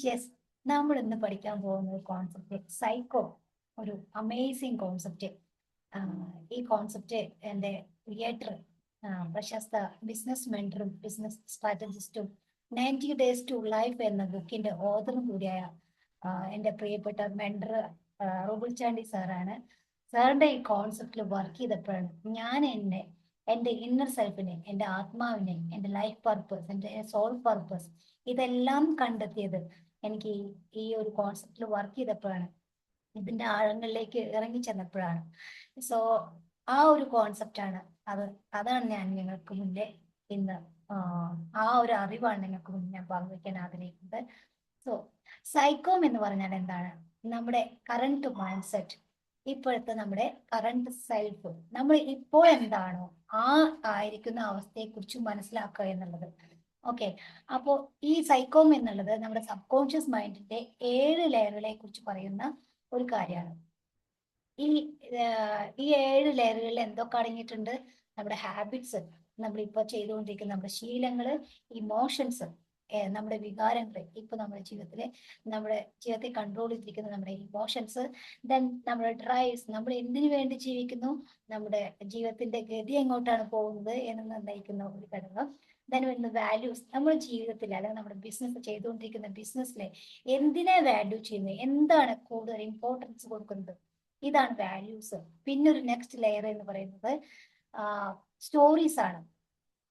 Yes, നമ്മൾ ഇന്ന് പഠിക്കാൻ പോകുന്ന ഒരു കോൺസെപ്റ്റ് സൈക്കോ, ഒരു അമേസിങ് കോൺസെപ്റ്റ്. ഈ കോൺസെപ്റ്റ് എൻ്റെ ക്രിയേറ്റർ, പ്രശസ്ത business മെന്ററും business സ്ട്രാറ്റജിസ്റ്റും 90 Days to Life എന്ന ബുക്കിന്റെ ഓതറും കൂടിയായ എൻ്റെ പ്രിയപ്പെട്ട മെന്റർ റോബിൾ ചാണ്ടി സാറാണ്. സാറിന്റെ ഈ കോൺസെപ്റ്റിൽ വർക്ക് ചെയ്തപ്പോഴാണ് ഞാൻ എൻ്റെ ഇന്നർ സെൽഫിനെ, എൻ്റെ ആത്മാവിനെ, എൻ്റെ ലൈഫ് പർപ്പസ്, എൻ്റെ സോൾ പർപ്പസ് ഇതെല്ലാം കണ്ടെത്തിയത്. എനിക്ക് ഈ ഒരു കോൺസെപ്റ്റിൽ വർക്ക് ചെയ്തപ്പോഴാണ്, ഇതിന്റെ ആഴങ്ങളിലേക്ക് ഇറങ്ങി ചെന്നപ്പോഴാണ്. സോ ആ ഒരു കോൺസെപ്റ്റാണ് അത്. അതാണ് ഞാൻ നിങ്ങൾക്ക് മുന്നേ ഇന്ന് ആ ഒരു അറിവാണ് നിങ്ങൾക്ക് മുന്നേ ഞാൻ പങ്കുവയ്ക്കാൻ ആഗ്രഹിക്കുന്നത്. സോ സൈക്കോം എന്ന് പറഞ്ഞാൽ എന്താണ്? നമ്മുടെ കറണ്ട് മൈൻഡ് സെറ്റ്, ഇപ്പോഴത്തെ നമ്മുടെ കറണ്ട് സെൽഫ്, നമ്മൾ ഇപ്പോൾ എന്താണോ ആ ആയിരിക്കുന്ന അവസ്ഥയെ കുറിച്ച് മനസ്സിലാക്കുക എന്നുള്ളത്. ഓക്കെ, അപ്പോ ഈ സൈക്കോം എന്നുള്ളത് നമ്മുടെ സബ് കോൺഷ്യസ് മൈൻഡിന്റെ 7 ലെയറുകളെ കുറിച്ച് പറയുന്ന ഒരു കാര്യമാണ്. ഈ ഈ 7 ലെയറുകളിൽ എന്തൊക്കെ അടങ്ങിയിട്ടുണ്ട്? നമ്മുടെ ഹാബിറ്റ്സ്, നമ്മളിപ്പോ ചെയ്തുകൊണ്ടിരിക്കുന്ന നമ്മുടെ ശീലങ്ങള്, ഇമോഷൻസ്, നമ്മുടെ വികാരങ്ങൾ, ഇപ്പൊ നമ്മുടെ ജീവിതത്തെ കൺട്രോൾ ചെയ്തിരിക്കുന്ന നമ്മുടെ ഇമോഷൻസ്, ദെൻ നമ്മുടെ ഡ്രൈവ്സ്, നമ്മൾ എന്തിനു വേണ്ടി ജീവിക്കുന്നു, നമ്മുടെ ജീവിതത്തിന്റെ ഗതി എങ്ങോട്ടാണ് പോകുന്നത് എന്ന് നിർണ്ണയിക്കുന്ന ഒരു ഘടകം. ദെൻ വരുന്ന വാല്യൂസ്, നമ്മുടെ ജീവിതത്തിൽ അല്ലെങ്കിൽ നമ്മുടെ ബിസിനസ് ചെയ്തുകൊണ്ടിരിക്കുന്ന ബിസിനസ്സിലെ എന്തിനെ വാല്യൂ ചെയ്യുന്നത്, എന്താണ് കൂടുതൽ ഇമ്പോർട്ടൻസ് കൊടുക്കുന്നത്, ഇതാണ് വാല്യൂസ്. പിന്നെ ഒരു നെക്സ്റ്റ് ലെയർ എന്ന് പറയുന്നത് സ്റ്റോറീസ് ആണ്.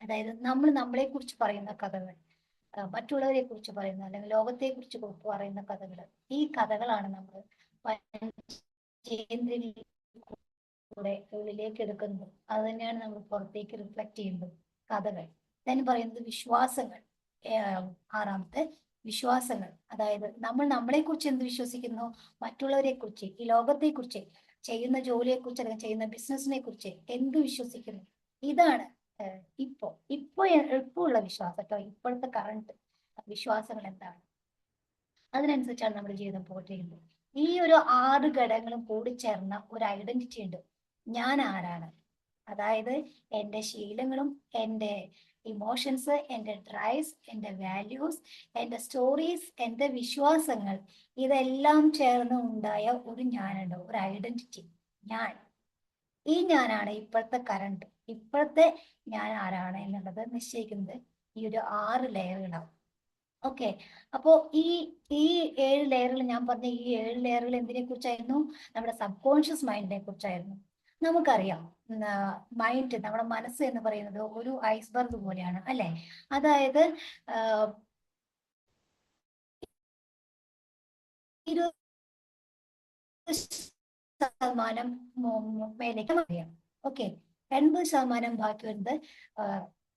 അതായത് നമ്മൾ നമ്മളെ കുറിച്ച് പറയുന്ന കഥകൾ, മറ്റുള്ളവരെ കുറിച്ച് പറയുന്ന അല്ലെങ്കിൽ ലോകത്തെ കുറിച്ച് പറയുന്ന കഥകൾ. ഈ കഥകളാണ് നമ്മൾ കൂടെ ഉള്ളിലേക്ക് എടുക്കുന്നത്. അത് തന്നെയാണ് നമ്മൾ പുറത്തേക്ക് റിഫ്ലക്ട് ചെയ്യുന്നത്, കഥകൾ. ഞാൻ പറയുന്നത് വിശ്വാസങ്ങൾ. ആറാമത്തെ വിശ്വാസങ്ങൾ, അതായത് നമ്മൾ നമ്മളെ കുറിച്ച് എന്ത് വിശ്വസിക്കുന്നു, മറ്റുള്ളവരെ കുറിച്ച്, ഈ ലോകത്തെ കുറിച്ച്, ചെയ്യുന്ന ജോലിയെ കുറിച്ച് അല്ലെങ്കിൽ ചെയ്യുന്ന ബിസിനസിനെ കുറിച്ച് എന്ത് വിശ്വസിക്കുന്നു. ഇതാണ് ഇപ്പൊ ഉള്ള വിശ്വാസം കേട്ടോ. ഇപ്പോഴത്തെ കറണ്ട് വിശ്വാസങ്ങൾ എന്താണ്, അതിനനുസരിച്ചാണ് നമ്മുടെ ജീവിതം പോകേണ്ടത്. ഈ ഒരു 6 ഘടകങ്ങളും കൂടി ചേർന്ന ഒരു ഐഡന്റിറ്റി ഉണ്ട്, ഞാൻ ആരാണ്. അതായത് എൻ്റെ ശീലങ്ങളും, എൻ്റെ ഇമോഷൻസ്, എൻ്റെ ഡ്രൈവ്സ്, എൻ്റെ വാല്യൂസ്, എൻ്റെ സ്റ്റോറീസ്, എൻ്റെ വിശ്വാസങ്ങൾ, ഇതെല്ലാം ചേർന്ന് ഉണ്ടായ ഒരു ഞാനുണ്ട്, ഒരു ഐഡന്റിറ്റി, ഞാൻ. ഈ ഞാനാണ് ഇപ്പോഴത്തെ കറണ്ട്. ഇപ്പോഴത്തെ ഞാൻ ആരാണ് എന്നുള്ളത് നിശ്ചയിക്കുന്നത് ഈ ഒരു 6 ലെയറുകളാണ്. ഓക്കെ, അപ്പോ ഈ ഈ 7 ലെയറുകൾ, ഞാൻ പറഞ്ഞ ഈ 7 ലെയറുകൾ എന്തിനെ കുറിച്ചായിരുന്നു? നമ്മുടെ സബ് കോൺഷ്യസ് മൈൻഡിനെ കുറിച്ചായിരുന്നു. നമുക്കറിയാം, മൈൻഡ്, നമ്മുടെ മനസ്സ് എന്ന് പറയുന്നത് ഒരു ഐസ്ബർഗ് പോലെയാണ്, അല്ലെ? അതായത് 20% മേലേക്ക് അറിയാം. ഓക്കെ, 80% ബാക്കി വരുന്നത്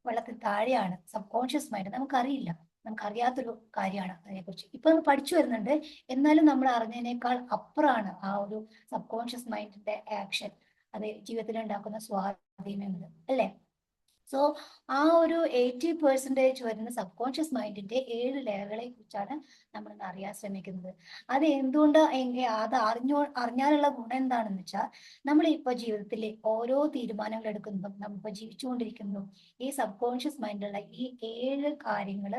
വെള്ളത്തിൽ താഴെയാണ്, സബ് കോൺഷ്യസ് മൈൻഡ്. നമുക്കറിയില്ല, നമുക്കറിയാത്തൊരു കാര്യമാണ് അതിനെക്കുറിച്ച്. ഇപ്പൊ നമ്മൾ പഠിച്ചു വരുന്നുണ്ട്, എന്നാലും നമ്മൾ അറിഞ്ഞതിനേക്കാൾ അപ്പുറമാണ് ആ ഒരു സബ് കോൺഷ്യസ് മൈൻഡിന്റെ ആക്ഷൻ, അത് ജീവിതത്തിൽ ഉണ്ടാക്കുന്ന സ്വാധീനങ്ങൾ, അല്ലെ? സോ ആ ഒരു 80% വരുന്ന സബ് കോൺഷ്യസ് മൈൻഡിന്റെ 7 ലെയറുകളെ കുറിച്ചാണ് നമ്മൾ ഇന്ന് അറിയാൻ ശ്രമിക്കുന്നത്. അത് എന്തുകൊണ്ട്, അത് അറിഞ്ഞാലുള്ള ഗുണം എന്താണെന്ന് വെച്ചാൽ, നമ്മൾ ഇപ്പൊ ജീവിതത്തിലെ ഓരോ തീരുമാനങ്ങൾ എടുക്കുന്നതും, നമ്മളിപ്പോ ജീവിച്ചുകൊണ്ടിരിക്കുന്നതും ഈ സബ് കോൺഷ്യസ് മൈൻഡിലുള്ള ഈ 7 കാര്യങ്ങൾ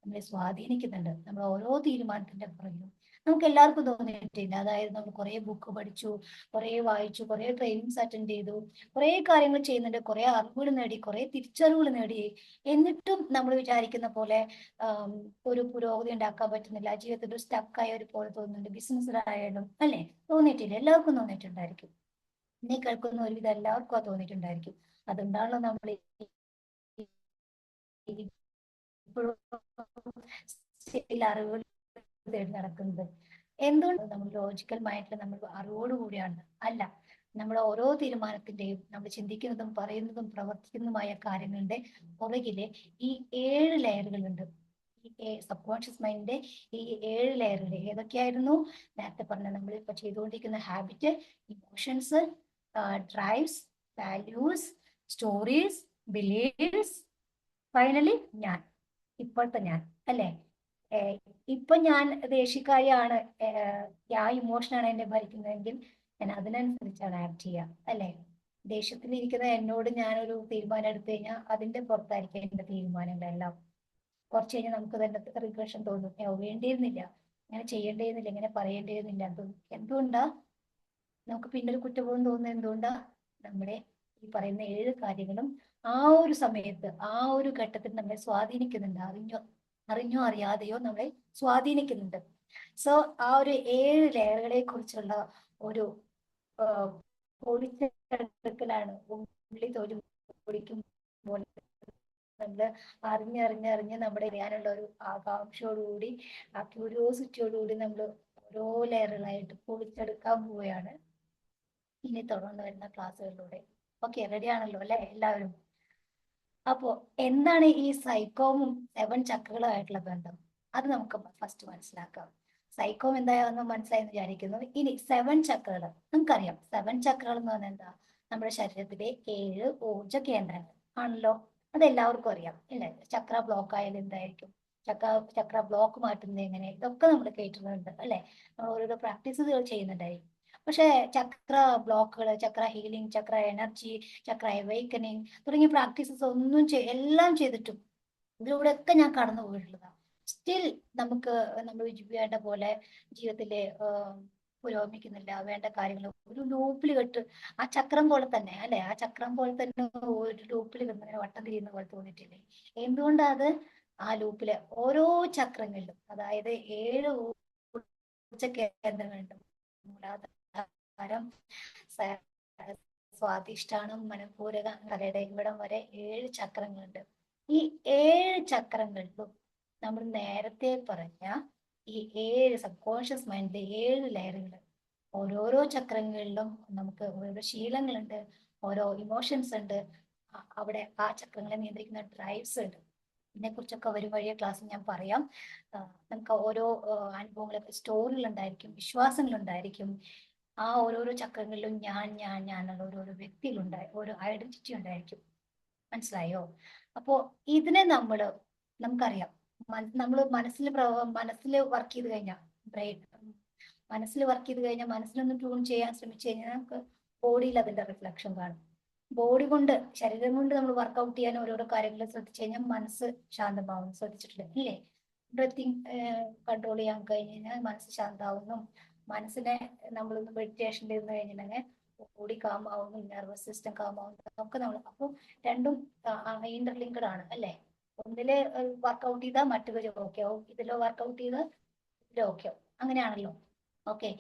നമ്മളെ സ്വാധീനിക്കുന്നുണ്ട്. നമ്മൾ ഓരോ തീരുമാനത്തിന്റെ പുറകിലും നമുക്ക് എല്ലാവർക്കും തോന്നിയിട്ടില്ല. അതായത് നമ്മൾ കുറെ ബുക്ക് പഠിച്ചു, കുറെ വായിച്ചു, കുറെ ട്രെയിനിങ്സ് അറ്റൻഡ് ചെയ്തു, കുറെ കാര്യങ്ങൾ ചെയ്യുന്നുണ്ട്, കുറെ അറിവുകൾ നേടി, കുറെ തിരിച്ചറിവുകൾ നേടി, എന്നിട്ടും നമ്മൾ വിചാരിക്കുന്ന പോലെ ഒരു പുരോഗതി ഉണ്ടാക്കാൻ പറ്റുന്നില്ല. ജീവിതത്തിൽ ഒരു സ്റ്റക്കായ ഒരു പോലെ തോന്നുന്നുണ്ട്, ബിസിനസ്സിലായാലും, അല്ലെ? തോന്നിയിട്ടില്ല? എല്ലാവർക്കും തോന്നിയിട്ടുണ്ടായിരിക്കും. എന്നെ കേൾക്കുന്ന ഒരുവിധം എല്ലാവർക്കും അത് തോന്നിയിട്ടുണ്ടായിരിക്കും. അതുകൊണ്ടാണല്ലോ നമ്മൾ ഇപ്പോഴും അറിവുകൾ തേടി നടക്കുന്നത്. എന്തുകൊണ്ട്? നമ്മൾ ലോജിക്കൽ മൈൻഡിൽ നമ്മൾ അറിവോടുകൂടിയാണ് അല്ല, നമ്മൾ ഓരോ തീരുമാനത്തിന്റെയും, നമ്മൾ ചിന്തിക്കുന്നതും പറയുന്നതും പ്രവർത്തിക്കുന്നതുമായ കാര്യങ്ങളുടെ പുറകില് ഈ 7 ലെയറുകളുണ്ട്. ഈ സബ് കോൺഷ്യസ് മൈൻഡിന്റെ ഈ 7 ലെയറുകൾ ഏതൊക്കെയായിരുന്നു? നേരത്തെ പറഞ്ഞ നമ്മൾ ഇപ്പൊ ചെയ്തുകൊണ്ടിരിക്കുന്ന habit, emotions, drives, values, stories, believes, finally ഞാൻ, ഇപ്പോഴത്തെ ഞാൻ, അല്ലെ? ഇപ്പൊ ഞാൻ ദേഷ്യക്കാരിയാണ്, ആ ഇമോഷനാണ് എന്നെ ഭരിക്കുന്നതെങ്കിൽ ഞാൻ അതിനനുസരിച്ചാണ് ആക്ട് ചെയ്യുക, അല്ലെ? ദേഷ്യത്തിലിരിക്കുന്ന എന്നോട് ഞാനൊരു തീരുമാനം എടുത്തു കഴിഞ്ഞാൽ അതിന്റെ പുറത്തായിരിക്കും എന്റെ തീരുമാനങ്ങളെല്ലാം. കുറച്ച് കഴിഞ്ഞാൽ നമുക്ക് തന്നെ റിഗ്രഷൻ തോന്നും, വേണ്ടിയിരുന്നില്ല, ഇങ്ങനെ ചെയ്യേണ്ടിയിരുന്നില്ല, ഇങ്ങനെ പറയേണ്ടിയിരുന്നില്ല തോന്നും. എന്തുകൊണ്ടാ നമുക്ക് പിന്നൊരു കുറ്റബോധം തോന്നുന്നത്? എന്തുകൊണ്ടാ? നമ്മുടെ ഈ പറയുന്ന 7 കാര്യങ്ങളും ആ ഒരു സമയത്ത്, ആ ഒരു ഘട്ടത്തിൽ നമ്മളെ സ്വാധീനിക്കുന്നുണ്ട്. അറിഞ്ഞോ അറിയാതെയോ നമ്മളെ സ്വാധീനിക്കുന്നുണ്ട്. സോ ആ ഒരു 7 ലെയറുകളെ കുറിച്ചുള്ള ഒരു പൊടിച്ചെടുക്കലാണ് ഉള്ളി തൊലി പൊടിക്കുമ്പോൾ നമ്മള് അറിഞ്ഞറിഞ്ഞ് നമ്മുടെ അറിയാനുള്ള ഒരു ആകാംക്ഷയോടുകൂടി, ആ ക്യൂരിയോസിറ്റിയോടുകൂടി നമ്മൾ ഓരോ ലെയറുകളായിട്ട് പൊളിച്ചെടുക്കാൻ പോവുകയാണ് ഇനി തുടർന്ന് വരുന്ന ക്ലാസ്സുകളിലൂടെ. ഓക്കെ, റെഡി ആണല്ലോ അല്ലെ എല്ലാവരും? അപ്പോ എന്താണ് ഈ സൈക്കോമും 7 ചക്രകളുമായിട്ടുള്ള ബന്ധം? അത് നമുക്ക് ഫസ്റ്റ് മനസ്സിലാക്കാം. സൈക്കോം എന്താണെന്ന് മനസ്സിലായെന്ന് വിചാരിക്കുന്നു. ഇനി 7 ചക്രകൾ നമുക്കറിയാം. 7 ചക്രകൾ എന്ന് പറഞ്ഞാൽ എന്താ? നമ്മുടെ ശരീരത്തിലെ 7 ഊർജ കേന്ദ്രങ്ങൾ ആണല്ലോ. അതെല്ലാവർക്കും അറിയാം അല്ലെ? ചക്ര ബ്ലോക്ക് ആയാലും എന്തായിരിക്കും, ചക്ര ബ്ലോക്ക് മാറ്റുന്നത് എങ്ങനെ, ഇതൊക്കെ നമ്മൾ കേട്ടിട്ടുണ്ട് അല്ലെ? നമ്മൾ ഓരോരോ പ്രാക്ടീസുകൾ ചെയ്യുന്നുണ്ടായിരിക്കും. പക്ഷെ ചക്ര ബ്ലോക്കുകൾ, ചക്ര ഹീലിംഗ്, ചക്ര എനർജി, ചക്ര അവേക്കനിങ് തുടങ്ങിയ പ്രാക്ടീസസ് ഒന്നും എല്ലാം ചെയ്തിട്ടും ഇതിലൂടെയൊക്കെ ഞാൻ കടന്നു പോയിട്ടുള്ളതാണ്. സ്റ്റിൽ നമുക്ക് നമ്മൾ വേണ്ട പോലെ ജീവിതത്തില് പുരോഗമിക്കുന്നില്ല. വേണ്ട കാര്യങ്ങൾ ഒരു ലൂപ്പിൽ കെട്ട്, ആ ചക്രം പോലെ തന്നെ അല്ലെ? ആ ചക്രം പോലെ തന്നെ ഒരു ലൂപ്പിൽ കിടന്നങ്ങനെ വട്ടം തിരിയുന്ന പോലെ തോന്നിയിട്ടില്ലേ? എന്തുകൊണ്ടാ അത്? ആ ലൂപ്പിലെ ഓരോ ചക്രങ്ങളിലും, അതായത് 7 ഊർജ കേന്ദ്രങ്ങളുണ്ട്. മൂലാധാരം, സ്വാധിഷ്ഠാനം, മനഃപൂരകം, തലയുടെ ഇവിടം വരെ 7 ചക്രങ്ങളുണ്ട്. ഈ 7 ചക്രങ്ങളിലും നമ്മൾ നേരത്തെ പറഞ്ഞ ഈ 7 സബ് കോൺഷ്യസ് മൈൻഡിലെ 7 ലെയറുകൾ, ഓരോരോ ചക്രങ്ങളിലും നമുക്ക് ഓരോ ശീലങ്ങളുണ്ട്, ഓരോ ഇമോഷൻസ് ഉണ്ട്. അവിടെ ആ ചക്രങ്ങളെ നിയന്ത്രിക്കുന്ന ഡ്രൈവ്സ് ഉണ്ട്. ഇതിനെ കുറിച്ചൊക്കെ വരും വഴിയ ക്ലാസ്സിൽ ഞാൻ പറയാം. നമുക്ക് ഓരോ അനുഭവങ്ങളൊക്കെ, സ്റ്റോറികൾ ഉണ്ടായിരിക്കും, വിശ്വാസങ്ങൾ ഉണ്ടായിരിക്കും. ആ ഓരോരോ ചക്രങ്ങളിലും ഞാൻ എന്നുള്ള ഓരോരോ വ്യക്തികളുണ്ടായി, ഓരോ ഐഡന്റിറ്റി ഉണ്ടായിരിക്കും. മനസ്സിലായോ? അപ്പോ ഇതിനെ നമുക്കറിയാം, നമ്മൾ മനസ്സിൽ വർക്ക് ചെയ്ത് കഴിഞ്ഞാൽ, ബ്രെയിൻ മനസ്സിൽ വർക്ക് ചെയ്ത് കഴിഞ്ഞാൽ, മനസ്സിലൊന്ന് ട്യൂൺ ചെയ്യാൻ ശ്രമിച്ചു കഴിഞ്ഞാൽ നമുക്ക് ബോഡിയിൽ അതിന്റെ റിഫ്ലക്ഷൻ കാണും. ബോഡി കൊണ്ട്, ശരീരം കൊണ്ട് നമ്മൾ വർക്ക്ഔട്ട് ചെയ്യാൻ ഓരോരോ കാര്യങ്ങൾ ശ്രദ്ധിച്ചു കഴിഞ്ഞാൽ മനസ്സ് ശാന്തമാവും. ശ്രദ്ധിച്ചിട്ടില്ല ഇല്ലേ? ബ്രീത്തിങ് കൺട്രോൾ ചെയ്യാൻ കഴിഞ്ഞ് കഴിഞ്ഞാൽ മനസ്സ് ശാന്തമാവുന്നു. മനസ്സിനെ നമ്മളൊന്ന് മെഡിറ്റേഷൻ ഇരുന്ന് കഴിഞ്ഞിട്ടുണ്ടെങ്കിൽ ബോഡി കാം ആവുന്നു, നെർവസ് സിസ്റ്റം കാം ആവുന്നു. നമുക്ക് നമ്മൾ അപ്പോൾ രണ്ടും ഇന്റർലിങ്ക്ഡ് ആണ് അല്ലെ? ഒന്നില് വർക്ക്ഔട്ട് ചെയ്താൽ മറ്റൊരു ഓക്കെ ആവും, ഇതിലോ വർക്ക്ഔട്ട് ചെയ്താൽ ഇതിലോ ഓക്കെ ആവും. അങ്ങനെയാണല്ലോ. ഓക്കെ,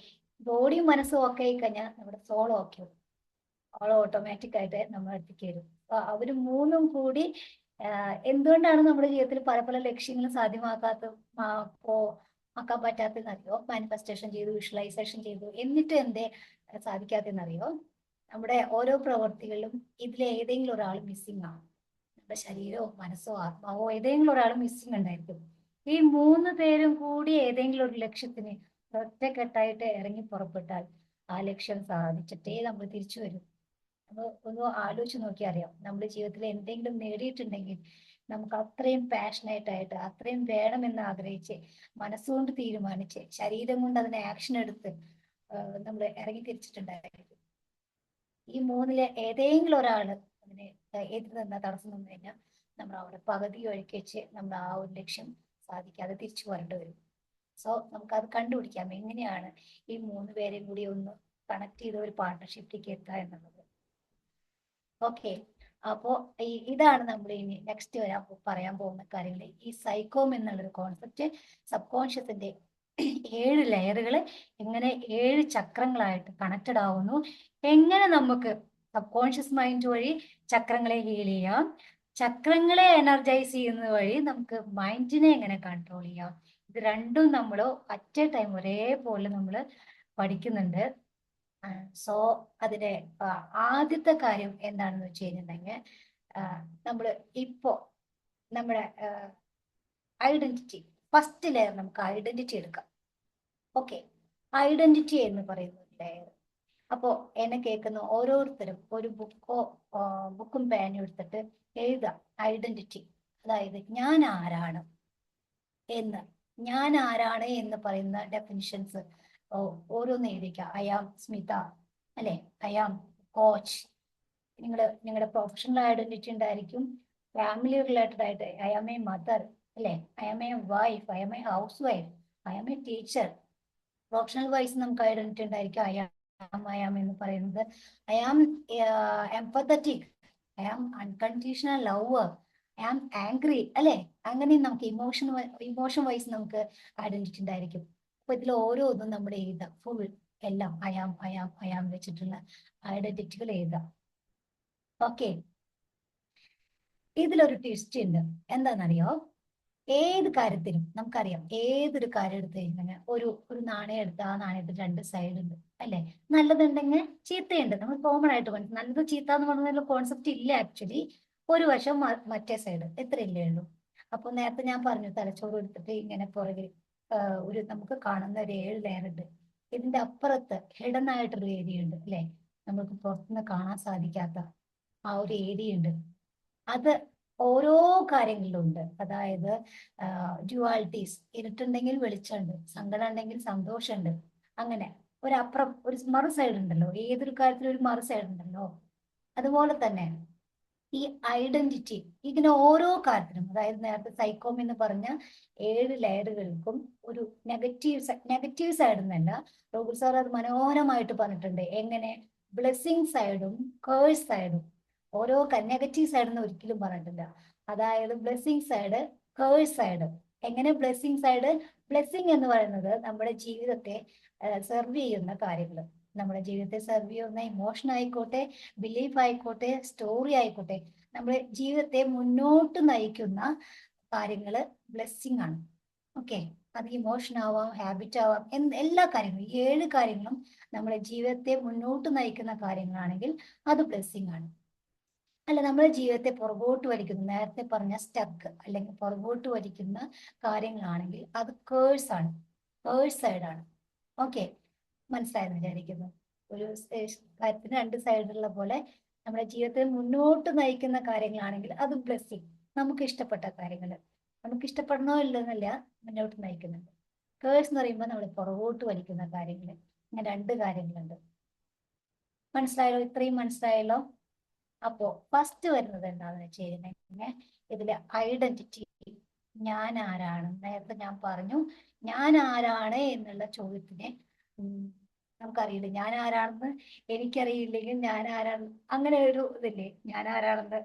ബോഡിയും മനസ്സും ഓക്കെ ആയി കഴിഞ്ഞാൽ നമ്മുടെ സോൾ ഓക്കെ ആവും. അവൾ ഓട്ടോമാറ്റിക് ആയിട്ട് നമ്മൾ അടുത്തേക്ക് വരും. അപ്പൊ അവര് മൂന്നും കൂടി എന്തുകൊണ്ടാണ് നമ്മുടെ ജീവിതത്തിൽ പല പല ലക്ഷ്യങ്ങളും ആക്കാൻ പറ്റാത്തതെന്നറിയോ? മാനിഫെസ്റ്റേഷൻ ചെയ്തു, വിഷ്വലൈസേഷൻ ചെയ്തു, എന്നിട്ട് എന്തേ സാധിക്കാത്തെന്നറിയോ? നമ്മുടെ ഓരോ പ്രവൃത്തികളിലും ഇതിലെ ഏതെങ്കിലും ഒരാൾ മിസ്സിംഗ് ആണ്. നമ്മുടെ ശരീരമോ മനസ്സോ ആത്മാവോ ഏതെങ്കിലും ഒരാൾ മിസ്സിംഗ് ഉണ്ടായിരിക്കും. ഈ 3 പേരും കൂടി ഏതെങ്കിലും ഒരു ലക്ഷ്യത്തിന് ഒറ്റക്കെട്ടായിട്ട് ഇറങ്ങി പുറപ്പെട്ടാൽ ആ ലക്ഷ്യം സാധിച്ചിട്ടേ നമ്മൾ തിരിച്ചു വരും. ഒന്ന് ആലോചിച്ച് നോക്കിയാൽ അറിയാം. നമ്മുടെ ജീവിതത്തിൽ എന്തെങ്കിലും നേടിയിട്ടുണ്ടെങ്കിൽ നമുക്ക് അത്രയും പാഷനേറ്റ് ആയിട്ട്, അത്രയും വേണമെന്ന് ആഗ്രഹിച്ച്, മനസ്സുകൊണ്ട് തീരുമാനിച്ച്, ശരീരം കൊണ്ട് അതിനെ ആക്ഷൻ എടുത്ത് നമ്മൾ ഇറങ്ങി തിരിച്ചിട്ടുണ്ടായിരിക്കും. ഈ 3-ലെ ഏതെങ്കിലും ഒരാള് അതിനെ എതിർ നിന്ന തടസ്സം നിന്ന് കഴിഞ്ഞാൽ നമ്മൾ അവിടെ പകുതി ഒഴുക്കി വെച്ച് നമ്മൾ ആ ഒരു ലക്ഷ്യം സാധിക്കാതെ തിരിച്ചു വരേണ്ടി വരും. സോ നമുക്കത് കണ്ടുപിടിക്കാം എങ്ങനെയാണ് ഈ 3 പേരെയും കൂടി ഒന്ന് കണക്ട് ചെയ്ത ഒരു പാർട്ട്ണർഷിപ്പിലേക്ക് എത്തുക എന്നുള്ളത്. ഓക്കെ, അപ്പോ ഇതാണ് നമ്മൾ ഇനി നെക്സ്റ്റ് പറയാൻ പോകുന്ന കാര്യങ്ങൾ. ഈ സൈക്കോം എന്നുള്ളൊരു കോൺസെപ്റ്റ് സബ് കോൺഷ്യസിന്റെ 7 ലെയറുകൾ എങ്ങനെ 7 ചക്രങ്ങളായിട്ട് കണക്റ്റഡ് ആവുന്നു, എങ്ങനെ നമുക്ക് സബ് കോൺഷ്യസ് മൈൻഡ് വഴി ചക്രങ്ങളെ ഹീൽ ചെയ്യാം, ചക്രങ്ങളെ എനർജൈസ് ചെയ്യുന്നത് വഴി നമുക്ക് മൈൻഡിനെ എങ്ങനെ കൺട്രോൾ ചെയ്യാം. ഇത് രണ്ടും നമ്മൾ അറ്റ് എ ടൈം ഒരേപോലെ നമ്മൾ പഠിക്കുന്നുണ്ട്. സോ അതിന്റെ ആദ്യത്തെ കാര്യം എന്താണെന്ന് വെച്ച് കഴിഞ്ഞിട്ടുണ്ടെങ്കിൽ, നമ്മള് ഇപ്പോ നമ്മുടെ ഐഡന്റിറ്റി, ഫസ്റ്റ് ലെയർ നമുക്ക് ഐഡന്റിറ്റി എടുക്കാം. ഓക്കെ, ഐഡന്റിറ്റി എന്ന് പറയുന്ന ലെയർ. അപ്പോ എന്നെ കേൾക്കുന്ന ഓരോരുത്തരും ഒരു ബുക്കും പേനും എടുത്തിട്ട് എഴുതാം ഐഡന്റിറ്റി. അതായത് ഞാൻ ആരാണ് എന്ന് പറയുന്ന ഡെഫിനിഷൻസ് ഓരോന്ന് എഴുതിക്കുക. ഐ ആം സ്മിത അല്ലെ, ഐ ആം കോച്ച്. നിങ്ങളുടെ പ്രൊഫഷണൽ ഐഡന്റിറ്റി ഉണ്ടായിരിക്കും, ഫാമിലി റിലേറ്റഡ് ആയിട്ട് ഐ ആം എ മദർ, അല്ലെ? I am a wife, I am a house wife, I am a teacher. Professional wise നമുക്ക് ഐഡന്റിറ്റി ഉണ്ടായിരിക്കും. ഐ ആം എന്ന് പറയുന്നത്. I am empathetic, I am unconditional lover, I am angry, അല്ലെ? അങ്ങനെ നമുക്ക് emotion vice നമുക്ക് identity ഉണ്ടായിരിക്കും. അപ്പൊ ഇതിൽ ഓരോന്നും നമ്മൾ എഴുതാം. ഫുൾ എല്ലാം ഐ ആം വെച്ചിട്ടുള്ള ഐഡന്റിറ്റികൾ എഴുതാം. ഓക്കെ, ഇതിലൊരു ട്വിസ്റ്റ് ഉണ്ട്. എന്താണെന്നറിയോ? ഏത് കാര്യത്തിനും നമുക്കറിയാം, ഏതൊരു കാര്യം എടുത്തു കഴിഞ്ഞാൽ ഒരു നാണയം എടുത്ത് ആ നാണയത്തിന് രണ്ട് സൈഡ് ഉണ്ട്, അല്ലെ? നല്ലതുണ്ടെങ്കിൽ ചീത്തയുണ്ട്. നമ്മൾ കോമൺ ആയിട്ട് നല്ലത് ചീത്ത എന്ന് പറഞ്ഞ കോൺസെപ്റ്റ് ഇല്ല ആക്ച്വലി. ഒരു വശം മറ്റേ സൈഡ്, ഇത്രയല്ലേ ഉള്ളൂ. അപ്പൊ നേരത്തെ ഞാൻ പറഞ്ഞു, തലച്ചോറ് എടുത്തിട്ട് ഇങ്ങനെ പുറകിൽ നമുക്ക് കാണുന്ന ഒരു 7 ലെയർ ഉണ്ട്. ഇതിന്റെ അപ്പുറത്ത് ഹിഡൻ ആയിട്ടൊരു ഏരിയ ഉണ്ട്, അല്ലെ? നമുക്ക് പുറത്തുനിന്ന് കാണാൻ സാധിക്കാത്ത ആ ഒരു ഏരിയ ഉണ്ട്. അത് ഓരോ കാര്യങ്ങളിലും ഉണ്ട്. അതായത് ഡ്യുവാലിറ്റീസ്, ഇരുട്ടുണ്ടെങ്കിൽ വെളിച്ചമുണ്ട്, സങ്കടം ഉണ്ടെങ്കിൽ സന്തോഷമുണ്ട്. അങ്ങനെ ഒരു മറു സൈഡ് ഉണ്ടല്ലോ, ഏതൊരു കാര്യത്തിലും ഒരു മറു സൈഡ് ഉണ്ടല്ലോ. അതുപോലെ തന്നെ ഈ ഐഡന്റിറ്റി, ഇങ്ങനെ ഓരോ കാര്യത്തിനും, അതായത് നേരത്തെ സൈക്കോം എന്ന് പറഞ്ഞ 7 ലെയറുകൾക്കും ഒരു നെഗറ്റീവ് സൈഡ് എന്നല്ല, റോബിൾ സാർ അത് മനോഹരമായിട്ട് പറഞ്ഞിട്ടുണ്ട്. എങ്ങനെ ബ്ലെസ്സിങ് സൈഡും കേഴ്സ് സൈഡും, ഓരോ നെഗറ്റീവ് സൈഡ് എന്ന് ഒരിക്കലും പറഞ്ഞിട്ടില്ല. അതായത് ബ്ലെസ്സിങ് സൈഡ്, കേഴ്സ് സൈഡ്. എങ്ങനെ ബ്ലെസ്സിങ് സൈഡ്? ബ്ലെസ്സിങ് എന്ന് പറയുന്നത് നമ്മുടെ ജീവിതത്തെ സെർവ് ചെയ്യുന്ന കാര്യങ്ങൾ, നമ്മുടെ ജീവിതത്തെ സെർവ് ചെയ്യുന്ന ഇമോഷൻ ആയിക്കോട്ടെ, ബിലീഫ് ആയിക്കോട്ടെ, സ്റ്റോറി ആയിക്കോട്ടെ, നമ്മുടെ ജീവിതത്തെ മുന്നോട്ട് നയിക്കുന്ന കാര്യങ്ങള് ബ്ലെസ്സിങ് ആണ്. ഓക്കെ, അത് ഇമോഷൻ ആവാം, ഹാബിറ്റ് ആവാം, എല്ലാ കാര്യങ്ങളും, ഈ 7 കാര്യങ്ങളും നമ്മുടെ ജീവിതത്തെ മുന്നോട്ട് നയിക്കുന്ന കാര്യങ്ങളാണെങ്കിൽ അത് ബ്ലെസ്സിങ് ആണ്. അല്ല, നമ്മുടെ ജീവിതത്തെ പുറകോട്ട് വലിക്കുന്ന, നേരത്തെ പറഞ്ഞ സ്റ്റക്ക് അല്ലെങ്കിൽ പുറകോട്ട് വലിക്കുന്ന കാര്യങ്ങളാണെങ്കിൽ അത് കേഴ്സ് ആണ്, കേഴ്സ് സൈഡാണ്. ഓക്കെ, മനസ്സിലായെന്ന് വിചാരിക്കുന്നു. ഒരു കാര്യത്തിന് 2 സൈഡുള്ള പോലെ നമ്മുടെ ജീവിതത്തെ മുന്നോട്ട് നയിക്കുന്ന കാര്യങ്ങളാണെങ്കിൽ അത് ബ്ലെസ്സിങ്, നമുക്ക് ഇഷ്ടപ്പെട്ട കാര്യങ്ങൾ, നമുക്ക് ഇഷ്ടപ്പെടണോ ഇല്ലെന്നല്ല, മുന്നോട്ട് നയിക്കുന്നുണ്ട്. കേഴ്സ് എന്ന് പറയുമ്പോൾ നമ്മൾ പുറകോട്ട് വലിക്കുന്ന കാര്യങ്ങൾ. ഇങ്ങനെ 2 കാര്യങ്ങളുണ്ട്. മനസ്സിലായല്ലോ? ഇത്രയും മനസ്സിലായല്ലോ? അപ്പോ ഫസ്റ്റ് വരുന്നത് എന്താണെന്ന് വെച്ച് കഴിഞ്ഞാൽ ഇതിലെ ഐഡന്റിറ്റി. ഞാൻ ആരാണ്? നേരത്തെ ഞാൻ പറഞ്ഞു, ഞാൻ ആരാണ് എന്നുള്ള ചോദ്യത്തിന് നമുക്കറിയില്ല. ഞാൻ ആരാണെന്ന് എനിക്കറിയില്ലെങ്കിൽ ഞാൻ ആരാണ്, അങ്ങനെ ഒരു ഇതില്ലേ, ഞാൻ ആരാണെന്ന്.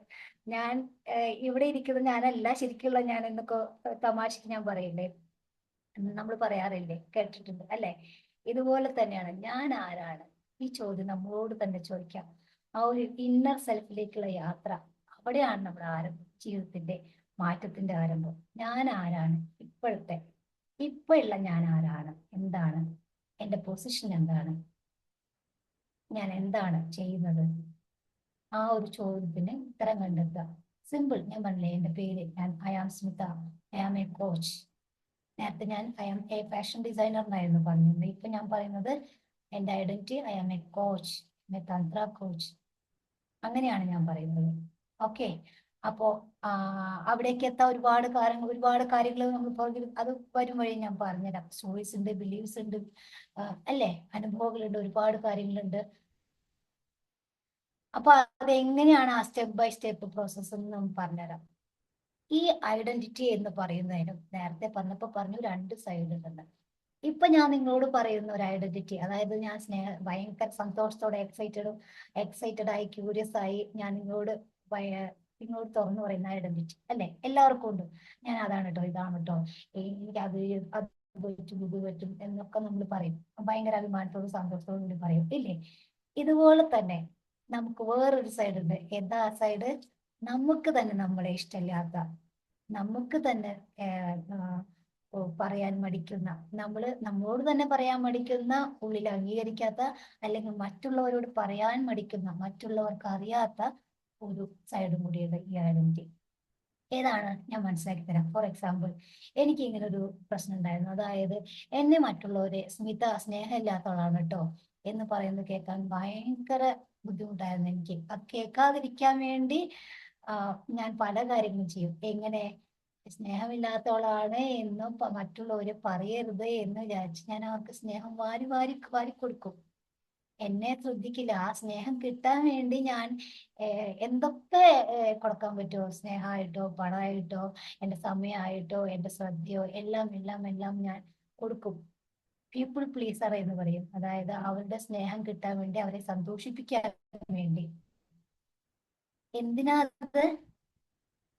ഞാൻ ഇവിടെ ഇരിക്കുന്ന ഞാനല്ല ശരിക്കുള്ള ഞാൻ എന്നൊക്കെ തമാശക്ക് ഞാൻ പറയില്ലേ, നമ്മൾ പറയാറില്ലേ, കേട്ടിട്ടുണ്ട് അല്ലെ? ഇതുപോലെ തന്നെയാണ് ഞാൻ ആരാണ്. ഈ ചോദ്യം നമ്മളോട് തന്നെ ചോദിക്കാം. ആ ഒരു ഇന്നർ സെൽഫിലേക്കുള്ള യാത്ര, അവിടെയാണ് നമ്മുടെ ആരംഭം, ജീവിതത്തിന്റെ മാറ്റത്തിന്റെ ആരംഭം. ഞാൻ ആരാണ്? ഇപ്പോഴുള്ള ഞാൻ ആരാണ്? എന്താണ് എന്റെ പൊസിഷൻ? എന്താണ് ഞാൻ എന്താണ് ചെയ്യുന്നത്? ആ ഒരു ചോദ്യത്തിന് ഉത്തരം കണ്ടെത്തുക. സിമ്പിൾ. ഞാൻ പറഞ്ഞില്ലേ, എന്റെ പേര്, I am Smitha, I am a coach. നേരത്തെ ഞാൻ I am a fashion designer എന്നായിരുന്നു പറഞ്ഞത്. ഇപ്പൊ ഞാൻ പറയുന്നത് എന്റെ identity, I am a coach, tantra coach. അങ്ങനെയാണ് ഞാൻ പറയുന്നത്. ഓക്കെ, അപ്പോ അവിടേക്ക് എത്താൻ ഒരുപാട് കാര്യങ്ങൾ നമ്മൾ പുറകിൽ, അത് വരും വഴി ഞാൻ പറഞ്ഞുതരാം. സ്റ്റോറീസ് ഉണ്ട്, ബിലീവ്സ് ഉണ്ട്, അല്ലേ, അനുഭവങ്ങളുണ്ട്, ഒരുപാട് കാര്യങ്ങളുണ്ട്. അപ്പൊ അതെങ്ങനെയാണ് ആ സ്റ്റെപ്പ് ബൈ സ്റ്റെപ്പ് പ്രോസസ്സ് എന്ന് നമുക്ക് പറഞ്ഞുതരാം. ഈ ഐഡന്റിറ്റി എന്ന് പറയുന്നതിനും നേരത്തെ പറഞ്ഞപ്പോ പറഞ്ഞു 2 സൈഡ് ഉണ്ടെന്ന്. ഇപ്പൊ ഞാൻ നിങ്ങളോട് പറയുന്ന ഒരു ഐഡന്റിറ്റി, അതായത് ഞാൻ ഭയങ്കര സന്തോഷത്തോടെ എക്സൈറ്റഡ് ആയി, ക്യൂരിയസ് ആയി ഞാൻ നിങ്ങളോട് തുറന്നു പറയുന്ന ഐഡന്റിറ്റി, അല്ലെ? എല്ലാവർക്കും ഉണ്ട്. ഞാൻ അതാണ് കേട്ടോ, ഇതാണ് കേട്ടോ, എനിക്ക് അത് പറ്റും, ഇത് പറ്റും എന്നൊക്കെ നമ്മൾ പറയും. ഭയങ്കര അഭിമാനത്തോടും സന്തോഷത്തോടും കൂടി പറയും, ഇല്ലേ? ഇതുപോലെ തന്നെ നമുക്ക് വേറൊരു സൈഡ് ഉണ്ട്. എന്താ ആ സൈഡ്? നമുക്ക് തന്നെ നമ്മളെ ഇഷ്ടമില്ലാത്ത, നമുക്ക് തന്നെ പറയാൻ മടിക്കുന്ന, നമ്മളോട് തന്നെ പറയാൻ മടിക്കുന്ന, ഉള്ളിൽ അംഗീകരിക്കാത്ത, അല്ലെങ്കിൽ മറ്റുള്ളവരോട് പറയാൻ മടിക്കുന്ന, മറ്റുള്ളവർക്ക് അറിയാത്ത ഒരു സൈഡും കൂടിയുണ്ട് ഈ ഐഡന്റിറ്റി. ഏതാണ്? ഞാൻ മനസ്സിലാക്കി തരാം. ഫോർ എക്സാമ്പിൾ, എനിക്ക് ഇങ്ങനെ ഒരു പ്രശ്നം ഉണ്ടായിരുന്നു. അതായത് എന്നെ മറ്റുള്ളവരെ സ്മിത സ്നേഹമില്ലാത്തവളാണ് കേട്ടോ എന്ന് പറയുന്നത് കേൾക്കാൻ ഭയങ്കര ബുദ്ധിമുട്ടായിരുന്നു എനിക്ക്. അത് കേൾക്കാതിരിക്കാൻ വേണ്ടി ഞാൻ പല കാര്യങ്ങളും ചെയ്യും. എങ്ങനെ? സ്നേഹമില്ലാത്തവളാണ് എന്ന് മറ്റുള്ളവര് പറയരുത് എന്ന് വിചാരിച്ച് ഞാൻ അവർക്ക് സ്നേഹം വാരി വാരി വാരി കൊടുക്കും. എന്നെ ശ്രദ്ധിക്കില്ല. ആ സ്നേഹം കിട്ടാൻ വേണ്ടി ഞാൻ എന്തൊക്കെ കൊടുക്കാൻ പറ്റുമോ, സ്നേഹമായിട്ടോ പണമായിട്ടോ എന്റെ സമയമായിട്ടോ എന്റെ ശ്രദ്ധയോ എല്ലാം എല്ലാം എല്ലാം ഞാൻ കൊടുക്കും. പീപ്പിൾ പ്ലീസർ എന്ന് പറയും. അതായത് അവരുടെ സ്നേഹം കിട്ടാൻ വേണ്ടി, അവരെ സന്തോഷിപ്പിക്കാൻ വേണ്ടി. എന്തിനാ അത്?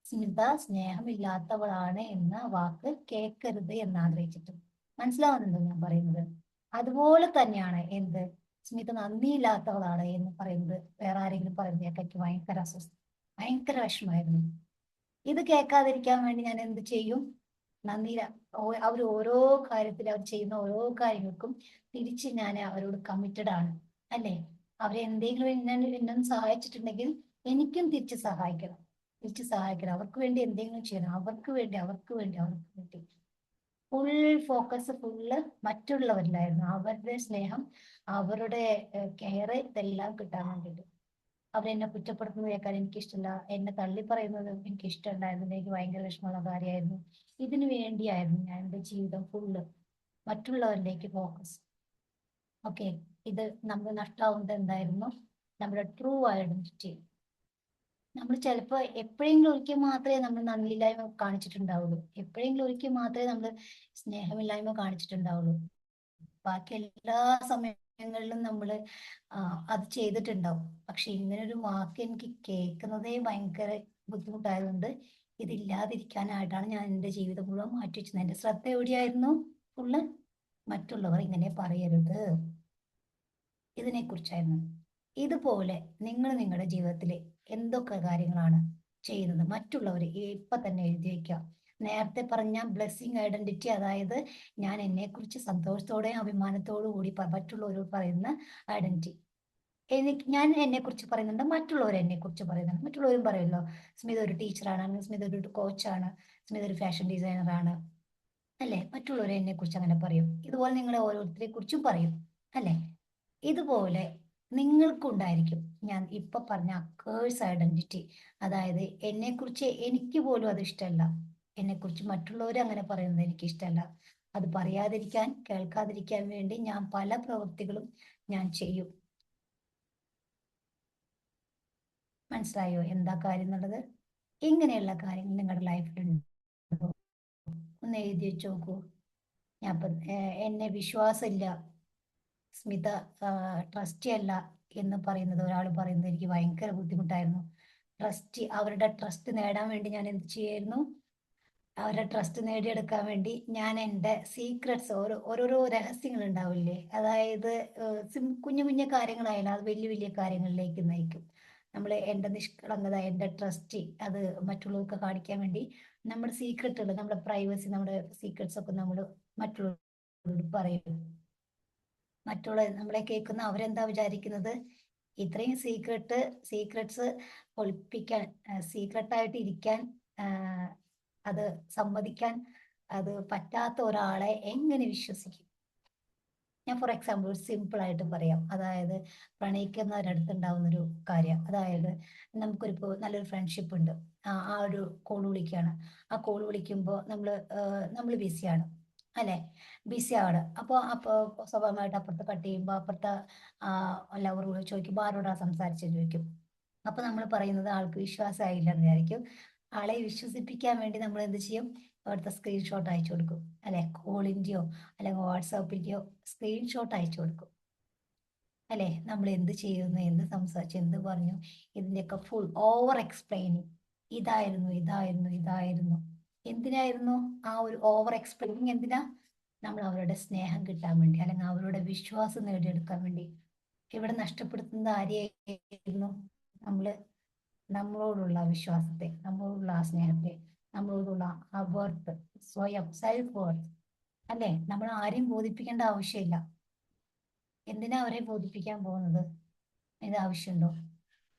സ്മിത സ്നേഹമില്ലാത്തവളാണ് എന്ന വാക്ക് കേൾക്കരുത് എന്ന് ആഗ്രഹിച്ചിട്ട്. മനസ്സിലാവുന്നുണ്ടോ ഞാൻ പറയുന്നത്? അതുപോലെ തന്നെയാണ് എന്ത്, സ്മിത നന്ദിയില്ലാത്തവളാണ് എന്ന് പറയുന്നത്. വേറെ ആരെങ്കിലും പറയുന്നത് കേൾക്കാൻ ഭയങ്കര അസ്വസ്ഥ, ഭയങ്കര വിഷമായിരുന്നു. ഇത് കേൾക്കാതിരിക്കാൻ വേണ്ടി ഞാൻ എന്ത് ചെയ്യും? നന്ദി, അവർ ഓരോ കാര്യത്തിൽ അവർ ചെയ്യുന്ന ഓരോ കാര്യങ്ങൾക്കും തിരിച്ച് ഞാൻ അവരോട് കമ്മിറ്റഡ് ആണ്. അല്ലെ? അവരെ എന്തെങ്കിലും എന്നെ സഹായിച്ചിട്ടുണ്ടെങ്കിൽ എനിക്കും തിരിച്ച് സഹായിക്കണം. തിരിച്ച് സഹായിക്കണം. അവർക്ക് വേണ്ടി എന്തെങ്കിലും ചെയ്യണം. അവർക്ക് വേണ്ടി അവർക്ക് വേണ്ടി അവർക്ക് വേണ്ടി. ഫുൾ ഫോക്കസ് ഫുള്ള് മറ്റുള്ളവരിലായിരുന്നു. അവരുടെ സ്നേഹം, അവരുടെ കെയർ, ഇതെല്ലാം കിട്ടാൻ വേണ്ടിയിട്ട്. അവരെന്നെ കുറ്റപ്പെടുത്തുന്നത് കേൾക്കാൻ എനിക്കിഷ്ടമില്ല. എന്നെ തള്ളി പറയുന്നത് എനിക്ക് ഇഷ്ടമുണ്ടായിരുന്നില്ല. എനിക്ക് ഭയങ്കര വിഷമമുള്ള കാര്യമായിരുന്നു. ഇതിനു വേണ്ടിയായിരുന്നു ഞാൻ എൻ്റെ ജീവിതം ഫുള്ള് മറ്റുള്ളവരിലേക്ക് ഫോക്കസ്. ഓക്കെ, ഇത് നമ്മൾ നഷ്ടാവുന്നത് എന്തായിരുന്നു? നമ്മുടെ ട്രൂ ഐഡന്റിറ്റി. നമ്മൾ ചിലപ്പോൾ എപ്പോഴെങ്കിലും ഒരിക്കൽ മാത്രമേ നമ്മൾ നന്ദിയില്ലായ്മ കാണിച്ചിട്ടുണ്ടാവുള്ളൂ. എപ്പോഴെങ്കിലും ഒരിക്കൽ മാത്രമേ നമ്മൾ സ്നേഹമില്ലായ്മ കാണിച്ചിട്ടുണ്ടാവുള്ളൂ. ബാക്കി എല്ലാ സമയങ്ങളിലും നമ്മൾ അത് ചെയ്തിട്ടുണ്ടാവും. പക്ഷെ ഇങ്ങനൊരു വാക്ക് എനിക്ക് കേൾക്കുന്നതേ ഭയങ്കര ബുദ്ധിമുട്ടായതുകൊണ്ട് ഇതില്ലാതിരിക്കാനായിട്ടാണ് ഞാൻ എൻ്റെ ജീവിതം മുഴുവൻ മാറ്റി വെച്ചത്. എൻ്റെ ശ്രദ്ധ എവിടെയായിരുന്നു? ഫുള്ള് മറ്റുള്ളവർ ഇങ്ങനെ പറയരുത്, ഇതിനെക്കുറിച്ചായിരുന്നു. ഇതുപോലെ നിങ്ങൾ നിങ്ങളുടെ ജീവിതത്തിൽ എന്തൊക്കെ കാര്യങ്ങളാണ് ചെയ്യുന്നത്? മറ്റുള്ളവർ ഇപ്പൊ തന്നെ എഴുതി വെക്കുക. നേരത്തെ പറഞ്ഞ ബ്ലെസ്സിങ് ഐഡന്റിറ്റി, അതായത് ഞാൻ എന്നെക്കുറിച്ച് സന്തോഷത്തോടെയും അഭിമാനത്തോടു കൂടി മറ്റുള്ളവരോട് പറയുന്ന ഐഡന്റിറ്റി. ഞാൻ എന്നെ കുറിച്ച് പറയുന്നുണ്ട്, മറ്റുള്ളവർ എന്നെ കുറിച്ച് പറയുന്നുണ്ട്. മറ്റുള്ളവരും പറയുമല്ലോ, സ്മിത ഒരു ടീച്ചറാണ്, സ്മിത ഒരു കോച്ചാണ്, സ്മിത ഒരു ഫാഷൻ ഡിസൈനറാണ്, അല്ലെ? മറ്റുള്ളവർ എന്നെ കുറിച്ച് അങ്ങനെ പറയും. ഇതുപോലെ നിങ്ങളെ ഓരോരുത്തരെ കുറിച്ചും പറയും, അല്ലെ? ഇതുപോലെ നിങ്ങൾക്കുണ്ടായിരിക്കും ഞാൻ ഇപ്പൊ പറഞ്ഞ കേഴ്സ് ഐഡന്റിറ്റി. അതായത് എന്നെ കുറിച്ച് എനിക്ക് പോലും അത് ഇഷ്ടമല്ല, എന്നെ കുറിച്ച് മറ്റുള്ളവർ അങ്ങനെ പറയുന്നത് എനിക്ക് ഇഷ്ടമല്ല. അത് പറയാതിരിക്കാൻ, കേൾക്കാതിരിക്കാൻ വേണ്ടി ഞാൻ പല പ്രവൃത്തികളും ഞാൻ ചെയ്യും. മനസ്സിലായോ എന്താ കാര്യം എന്നുള്ളത്? ഇങ്ങനെയുള്ള കാര്യങ്ങൾ നിങ്ങളുടെ ലൈഫിലുണ്ടോ? ഒന്ന് എഴുതി വെച്ച് നോക്കൂ. ഞാൻ ഇപ്പം എന്നെ വിശ്വാസമില്ല, സ്മിത ട്രസ്റ്റി അല്ല എന്ന് പറയുന്നത്, ഒരാൾ പറയുന്നത് എനിക്ക് ഭയങ്കര ബുദ്ധിമുട്ടായിരുന്നു. അവരുടെ ട്രസ്റ്റ് നേടാൻ വേണ്ടി ഞാൻ എന്ത് ചെയ്യായിരുന്നു? അവരുടെ ട്രസ്റ്റ് നേടിയെടുക്കാൻ വേണ്ടി ഞാൻ എൻ്റെ സീക്രട്സ്, ഓരോരോ രഹസ്യങ്ങൾ ഉണ്ടാവില്ലേ, അതായത് കുഞ്ഞു കുഞ്ഞു കാര്യങ്ങളായാലും അത് വലിയ വലിയ കാര്യങ്ങളിലേക്ക് നയിക്കും. നമ്മൾ എൻ്റെ നിഷ്കളങ്കത, എൻ്റെ ട്രസ്റ്റ്, അത് മറ്റുള്ളവർക്ക് കാണിക്കാൻ വേണ്ടി നമ്മുടെ സീക്രട്ടുകൾ, നമ്മുടെ പ്രൈവസി, നമ്മുടെ സീക്രട്സ് ഒക്കെ നമ്മൾ മറ്റുള്ളവരോട് പറയും. മറ്റുള്ള നമ്മളെ കേൾക്കുന്ന അവരെന്താ വിചാരിക്കുന്നത്? ഇത്രയും സീക്രട്സ് ഒളിപ്പിക്കാൻ, സീക്രട്ടായിട്ട് ഇരിക്കാൻ, അത് സമ്മതിക്കാൻ അത് പറ്റാത്ത ഒരാളെ എങ്ങനെ വിശ്വസിക്കും? ഞാൻ ഫോർ എക്സാമ്പിൾ ഒരു സിമ്പിൾ ആയിട്ട് പറയാം. അതായത് പ്രണയിക്കുന്നവരടുത്തുണ്ടാവുന്ന ഒരു കാര്യം, അതായത് നമുക്കൊരു നല്ലൊരു ഫ്രണ്ട്ഷിപ്പ് ഉണ്ട്. ആ ഒരു കോൾ വിളിക്കുകയാണ്. ആ കോൾ വിളിക്കുമ്പോൾ നമ്മൾ ബിസിയാണ്, അല്ലെ? ബിസിയാണ്. അപ്പോൾ സ്വാഭാവികമായിട്ട് അപ്പുറത്ത് കട്ട് ചെയ്യുമ്പോൾ അപ്പുറത്തെ ലവർ ചോദിക്കുമ്പോൾ ആരോടാ സംസാരിച്ചെന്ന് ചോദിക്കും. അപ്പൊ നമ്മൾ പറയുന്നത് ആൾക്ക് വിശ്വാസമായില്ല എന്ന് വിചാരിക്കും. ആളെ വിശ്വസിപ്പിക്കാൻ വേണ്ടി നമ്മൾ എന്ത് ചെയ്യും? അവിടുത്തെ സ്ക്രീൻഷോട്ട് അയച്ചു കൊടുക്കും, അല്ലെ? കോളിന്റെയോ അല്ലെങ്കിൽ വാട്സാപ്പിന്റെയോ സ്ക്രീൻഷോട്ട് അയച്ചു കൊടുക്കും, അല്ലെ? നമ്മൾ എന്ത് ചെയ്യുന്നു, എന്ത് സംസാരിച്ചു, എന്ത് പറഞ്ഞു, ഇതിന്റെയൊക്കെ ഫുൾ ഓവർ എക്സ്പ്ലെയിനിങ്. ഇതായിരുന്നു ഇതായിരുന്നു ഇതായിരുന്നു. എന്തിനായിരുന്നു ആ ഒരു ഓവർ എക്സ്പ്ലെയിനിങ്? എന്തിനാ? നമ്മൾ അവരുടെ സ്നേഹം കിട്ടാൻ വേണ്ടി, അല്ലെങ്കിൽ അവരുടെ വിശ്വാസം നേടിയെടുക്കാൻ വേണ്ടി. ഇവിടെ നഷ്ടപ്പെടുത്തുന്നത് ആരെയായിരുന്നു? നമ്മള് നമ്മളോടുള്ള വിശ്വാസത്തെ, നമ്മളോടുള്ള ആ സ്നേഹത്തെ, നമ്മളോടുള്ള ആ വർത്ത്, സ്വയം സെൽഫ് വർത്ത്, അല്ലെ? നമ്മൾ ആരെയും ബോധിപ്പിക്കേണ്ട ആവശ്യമില്ല. എന്തിനാ അവരെ ബോധിപ്പിക്കാൻ പോകുന്നത്? ഇത് ആവശ്യമുണ്ടോ?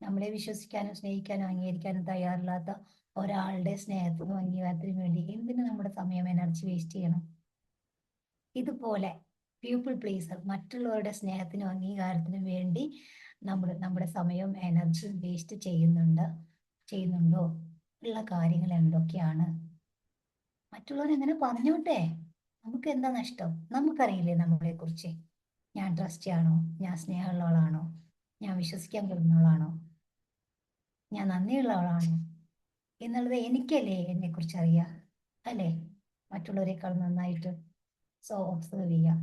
നമ്മളെ വിശ്വസിക്കാനും സ്നേഹിക്കാനും അംഗീകരിക്കാനും തയ്യാറില്ലാത്ത ഒരാളുടെ സ്നേഹത്തിനും അംഗീകാരത്തിനും വേണ്ടി എന്തിനു നമ്മുടെ സമയം, എനർജി വേസ്റ്റ് ചെയ്യണം? ഇതുപോലെ പീപ്പിൾ പ്ലീസർ, മറ്റുള്ളവരുടെ സ്നേഹത്തിനും അംഗീകാരത്തിനും വേണ്ടി നമ്മൾ നമ്മുടെ സമയവും എനർജിയും വേസ്റ്റ് ചെയ്യുന്നുണ്ടോ ഉള്ള കാര്യങ്ങൾ എന്തൊക്കെയാണ്? മറ്റുള്ളവർ എങ്ങനെ പറഞ്ഞോട്ടെ, നമുക്ക് എന്താ നഷ്ടം? നമുക്കറിയില്ലേ നമ്മളെ കുറിച്ച്? ഞാൻ ട്രസ്റ്റ് ആണോ, ഞാൻ സ്നേഹമുള്ളവളാണോ, ഞാൻ വിശ്വസിക്കാൻ പറ്റുന്നവളാണോ, ഞാൻ നന്ദിയുള്ളവളാണോ എന്നുള്ളത് എനിക്കല്ലേ എന്നെ കുറിച്ച് അറിയാം, അല്ലേ? മറ്റുള്ളവരെക്കാൾ നന്നായിട്ട്. സോ ഒബ്സർവ് ചെയ്യാം,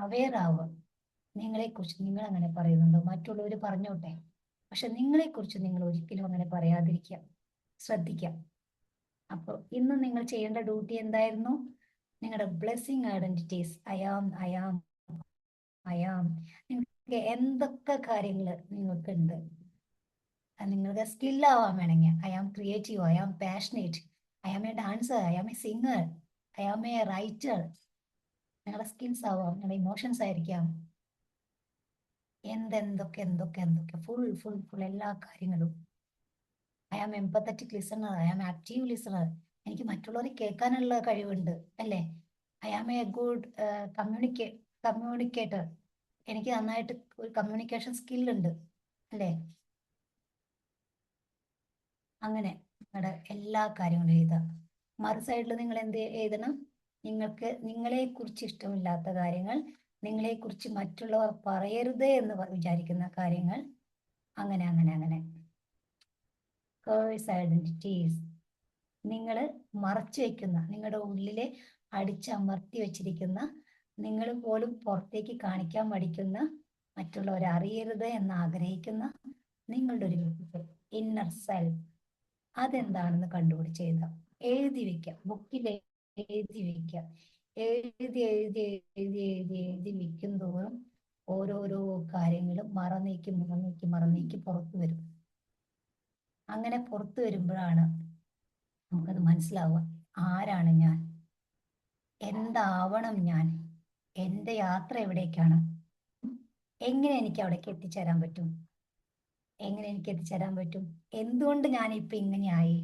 അവെയർ ആവുക. നിങ്ങളെക്കുറിച്ച് നിങ്ങൾ അങ്ങനെ പറയുന്നുണ്ടോ? മറ്റുള്ളവർ പറഞ്ഞോട്ടെ, പക്ഷെ നിങ്ങളെക്കുറിച്ച് നിങ്ങൾ ഒരിക്കലും അങ്ങനെ പറയാതിരിക്കുക, ശ്രദ്ധിക്കാം. അപ്പോൾ ഇന്ന് നിങ്ങൾ ചെയ്യേണ്ട ഡ്യൂട്ടി എന്തായിരുന്നു? നിങ്ങളുടെ ബ്ലെസ്സിങ് ഐഡന്റിറ്റീസ്, അയാം നിങ്ങൾക്ക് എന്തൊക്കെ കാര്യങ്ങൾ നിങ്ങൾക്കുണ്ട്, നിങ്ങൾക്ക് സ്കില്ലാവാൻ വേണമെങ്കിൽ I am creative, I am passionate, I am a dancer, I am a singer, I am a writer. നിങ്ങളുടെ സ്കിൽസ് ആവാം, നിങ്ങളുടെ ഇമോഷൻസ് ആയിരിക്കാം, എന്തൊക്കെ ഫുൾ ഫുൾ ഫുൾ എല്ലാ കാര്യങ്ങളും. I am empathetic listener, I am active listener. എനിക്ക് മറ്റുള്ളവരെ കേൾക്കാനുള്ള കഴിവുണ്ട്, അല്ലേ? I am a good communicator. എനിക്ക് നന്നായിട്ട് ഒരു കമ്മ്യൂണിക്കേഷൻ സ്കില്ലുണ്ട്, അല്ലേ? അങ്ങനെ നിങ്ങളുടെ എല്ലാ കാര്യങ്ങളും എഴുതാം. മറു സൈഡിൽ നിങ്ങൾ എന്ത് എഴുതണം? നിങ്ങളെ കുറിച്ച് ഇഷ്ടമില്ലാത്ത കാര്യങ്ങൾ, നിങ്ങളെ കുറിച്ച് മറ്റുള്ളവർ പറയരുത് എന്ന് വിചാരിക്കുന്ന കാര്യങ്ങൾ, അങ്ങനെ അങ്ങനെ അങ്ങനെ. കേഴ്സ് ഐഡന്റിറ്റീസ്, നിങ്ങൾ മറച്ചു വെക്കുന്ന, നിങ്ങളുടെ ഉള്ളിലെ അടിച്ചമർത്തി വെച്ചിരിക്കുന്ന, നിങ്ങൾ പോലും പുറത്തേക്ക് കാണിക്കാൻ മടിക്കുന്ന, മറ്റുള്ളവരെ അറിയരുത് എന്ന് ആഗ്രഹിക്കുന്ന നിങ്ങളുടെ ഒരു ഇന്നർ സെൽഫ്, അതെന്താണെന്ന് കണ്ടുപിടിച്ച് എഴുതാം. എഴുതി വെക്കാം, ബുക്കിൽ എഴുതി വെക്കാം. എഴുതി എഴുതി എഴുതി എഴുതി എഴുതി വെക്കും തോറും ഓരോരോ കാര്യങ്ങളും മറന്നേക്ക് പുറത്തു വരും. അങ്ങനെ പുറത്തു വരുമ്പോഴാണ് നമുക്കത് മനസ്സിലാവുക, ആരാണ് ഞാൻ, എന്താവണം ഞാൻ, എൻ്റെ യാത്ര എവിടേക്കാണ്, എങ്ങനെ എനിക്ക് അവിടേക്ക് എത്തിച്ചേരാൻ പറ്റും, എന്തുകൊണ്ട് ഞാൻ ഇപ്പൊ ഇങ്ങനെയായി.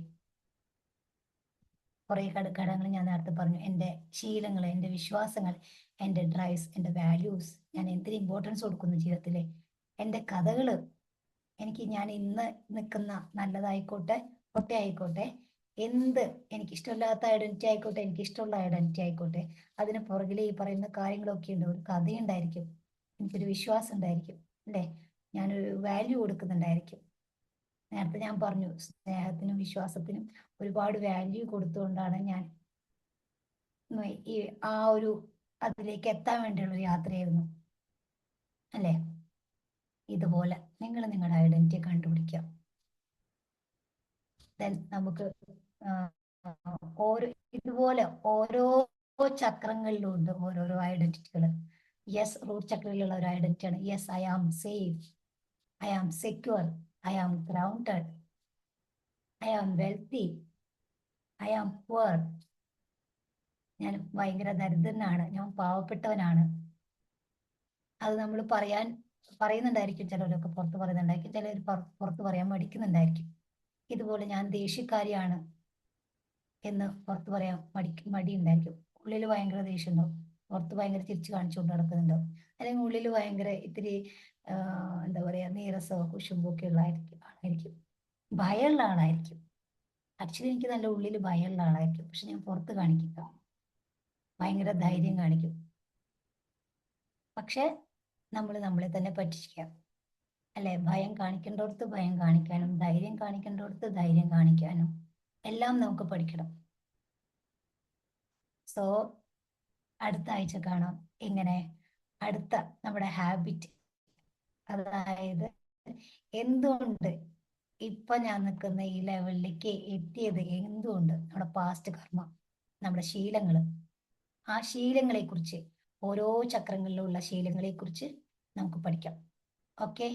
കുറെ ഘടകങ്ങൾ ഞാൻ നേരത്തെ പറഞ്ഞു. എൻ്റെ ശീലങ്ങൾ, എൻ്റെ വിശ്വാസങ്ങൾ, എൻ്റെ ഡ്രൈവ്സ്, എൻ്റെ വാല്യൂസ്, ഞാൻ എന്തിന് ഇമ്പോർട്ടൻസ് കൊടുക്കുന്നു ജീവിതത്തിലെ, എൻ്റെ കഥകള്, ഞാൻ ഇന്ന് നിൽക്കുന്ന നല്ലതായിക്കോട്ടെ പൊട്ടയായിക്കോട്ടെ, എന്ത് എനിക്കിഷ്ടമില്ലാത്ത ഐഡന്റിറ്റി ആയിക്കോട്ടെ, എനിക്കിഷ്ടമുള്ള ഐഡന്റിറ്റി ആയിക്കോട്ടെ, അതിന് പുറകിലെ ഈ പറയുന്ന കാര്യങ്ങളൊക്കെ ഉണ്ട്. ഒരു കഥയുണ്ടായിരിക്കും, എനിക്കൊരു വിശ്വാസം ഉണ്ടായിരിക്കും, അല്ലേ? ഞാനൊരു വാല്യൂ കൊടുക്കുന്നുണ്ടായിരിക്കും. നേരത്തെ ഞാൻ പറഞ്ഞു, സ്നേഹത്തിനും വിശ്വാസത്തിനും ഒരുപാട് വാല്യൂ കൊടുത്തുകൊണ്ടാണ് ഞാൻ ഈ ഒരു അതിലേക്ക് എത്താൻ വേണ്ടിയുള്ള ഒരു യാത്രയായിരുന്നു, അല്ലേ? ഇതുപോലെ നിങ്ങൾ നിങ്ങളുടെ ഐഡന്റിറ്റി കണ്ടുപിടിക്കാം. ദെൻ നമുക്ക് ഓരോ ഇതുപോലെ ഓരോ ചക്രങ്ങളിലും ഉണ്ട് ഓരോരോ ഐഡന്റിറ്റികൾ. യെസ്, റൂട്ട് ചക്രയിലുള്ള ഒരു ഐഡന്റിറ്റിയാണ് yes, I am safe, I am secure, I am grounded, I am wealthy, I am poor. ഞാൻ ഭയങ്കര ദരിദ്രനാണ്, ഞാൻ പാവപ്പെട്ടവനാണ്. അത് നമ്മൾ പറയുന്നുണ്ടായിരിക്കും, ചിലരൊക്കെ പുറത്ത് പറയുന്നുണ്ടായിരിക്കും, ചിലർ പുറത്ത് പറയാൻ മടിക്കുന്നുണ്ടായിരിക്കും. ഇതുപോലെ ഞാൻ ദേഷ്യക്കാരിയാണ് എന്ന് പുറത്ത് പറയാൻ മടിയുണ്ടായിരിക്കും. ഉള്ളിൽ ഭയങ്കര ദേഷ്യം ഉണ്ടാവും, പുറത്ത് ഭയങ്കര ചിരിച്ചു കാണിച്ചുകൊണ്ട് നടക്കുന്നുണ്ടാവും. അല്ലെങ്കിൽ ഉള്ളിൽ ഭയങ്കര ഇത്തിരി എന്താ പറയാ, നീരസമോ കുശുമ്പോ ഒക്കെ ഉള്ള ആളായിരിക്കും, ഭയമുള്ള ആളായിരിക്കും. ആക്ച്വലി എനിക്ക് നല്ല ഉള്ളിൽ ഭയമുള്ള ആളായിരിക്കും, പക്ഷെ ഞാൻ പുറത്ത് കാണിക്കില്ല, ഭയങ്കര ധൈര്യം കാണിക്കും. പക്ഷെ നമ്മൾ നമ്മളെ തന്നെ പറ്റിക്കാം, അല്ലെ? ഭയം കാണിക്കേണ്ടടുത്ത് ഭയം കാണിക്കാനും, ധൈര്യം കാണിക്കേണ്ടടുത്ത് ധൈര്യം കാണിക്കാനും എല്ലാം നമുക്ക് പഠിക്കണം. സോ അടുത്ത ആഴ്ച കാണാം എങ്ങനെ അടുത്ത നമ്മുടെ ഹാബിറ്റ്, അതായത് എന്തുകൊണ്ട് ഇപ്പൊ ഞാൻ നിൽക്കുന്ന ഈ ലെവലിലേക്ക് എത്തിയത്, എന്തുകൊണ്ട് നമ്മുടെ പാസ്റ്റ് കർമ്മ, നമ്മുടെ ശീലങ്ങള്, ആ ശീലങ്ങളെ കുറിച്ച്, ഓരോ ചക്രങ്ങളിലുള്ള ശീലങ്ങളെ കുറിച്ച് നമുക്ക് പഠിക്കാം. ഓക്കെ?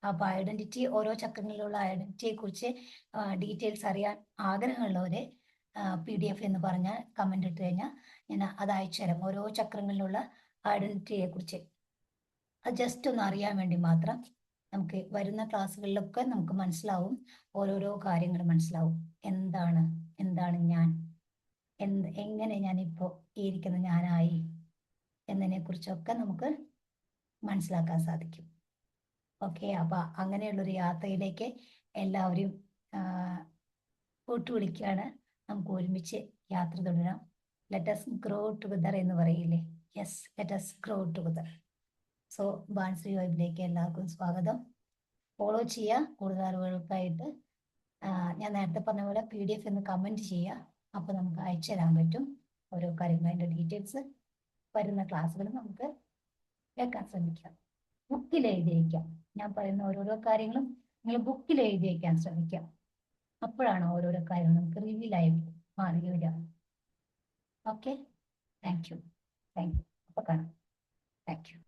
അപ്പൊ ഐഡന്റിറ്റി, ഓരോ ചക്രങ്ങളിലുള്ള ഐഡന്റിറ്റിയെ കുറിച്ച് ഡീറ്റെയിൽസ് അറിയാൻ ആഗ്രഹമുള്ളവര് PDF എന്ന് പറഞ്ഞാൽ കമന്റ് ഇട്ട് കഴിഞ്ഞാൽ ഞാൻ അത് അയച്ചു തരാം. ഓരോ ചക്രങ്ങളിലുള്ള ഐഡന്റിറ്റിയെ കുറിച്ച് അത് ജസ്റ്റ് ഒന്ന് അറിയാൻ വേണ്ടി മാത്രം. നമുക്ക് വരുന്ന ക്ലാസ്സുകളിലൊക്കെ നമുക്ക് മനസ്സിലാവും, ഓരോരോ കാര്യങ്ങൾ മനസ്സിലാവും. എന്താണ് ഞാൻ, എങ്ങനെ ഞാനിപ്പോ ഇരിക്കുന്ന ഞാനായി എന്നതിനെ കുറിച്ചൊക്കെ നമുക്ക് മനസ്സിലാക്കാൻ സാധിക്കും. ഓക്കെ? അപ്പൊ അങ്ങനെയുള്ളൊരു യാത്രയിലേക്ക് എല്ലാവരും കൂട്ടുവിളിക്കുകയാണ്. നമുക്ക് ഒരുമിച്ച് യാത്ര തുടരാം. ലെറ്റ് us grow together എന്ന് പറയില്ലേ? Yes, let us grow together. So Banshree വൈബിലേക്ക് എല്ലാവർക്കും സ്വാഗതം. ഫോളോ ചെയ്യുക കൂടുതൽ അറിവുകൾക്കായിട്ട്. ഞാൻ നേരത്തെ പറഞ്ഞ പോലെ PDF എന്ന് കമന്റ് ചെയ്യുക. അപ്പോൾ നമുക്ക് അയച്ചു തരാൻ പറ്റും ഓരോ കാര്യങ്ങളും, അതിൻ്റെ ഡീറ്റെയിൽസ് വരുന്ന ക്ലാസ്സുകൾ നമുക്ക് കേൾക്കാൻ ശ്രമിക്കാം. ബുക്കിൽ എഴുതി വയ്ക്കാം. ഞാൻ പറയുന്ന ഓരോരോ കാര്യങ്ങളും നിങ്ങൾ ബുക്കിൽ എഴുതി വയ്ക്കാൻ ശ്രമിക്കാം. അപ്പോഴാണ് ഓരോരോ കാര്യങ്ങൾ നമുക്ക് റിവീലായി മാറി വരിക. Okay, thank you. അപ്പോൾ കാണാം. Thank you.